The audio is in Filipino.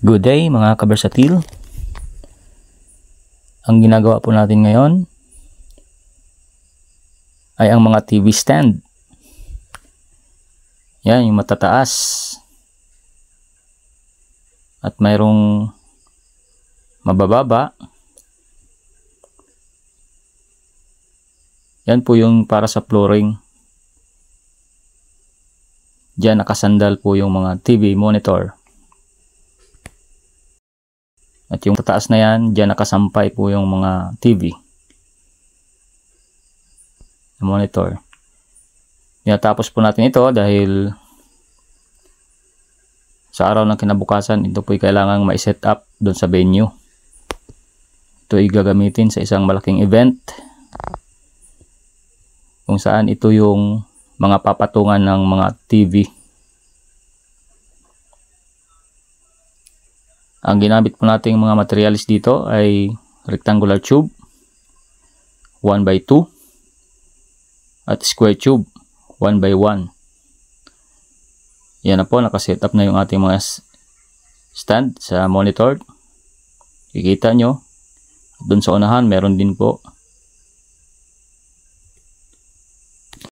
Good day mga kabersatil. Ang ginagawa po natin ngayon ay ang mga TV stand. Yan, yung matataas. At mayroong mabababa. Yan po yung para sa flooring. Diyan nakasandal po yung mga TV monitor. At yung tataas na yan, diyan nakasampay po yung mga TV monitor. Tapos po natin ito dahil sa araw ng kinabukasan, ito po ay kailangang ma-set up doon sa venue. Ito ay gagamitin sa isang malaking event kung saan ito yung mga papatungan ng mga TV. Ang ginamit po nating mga materials dito ay rectangular tube 1x2 at square tube 1x1. Yan na po, nakaset up na yung ating mga stand sa monitor. Kikita nyo, doon sa unahan meron din po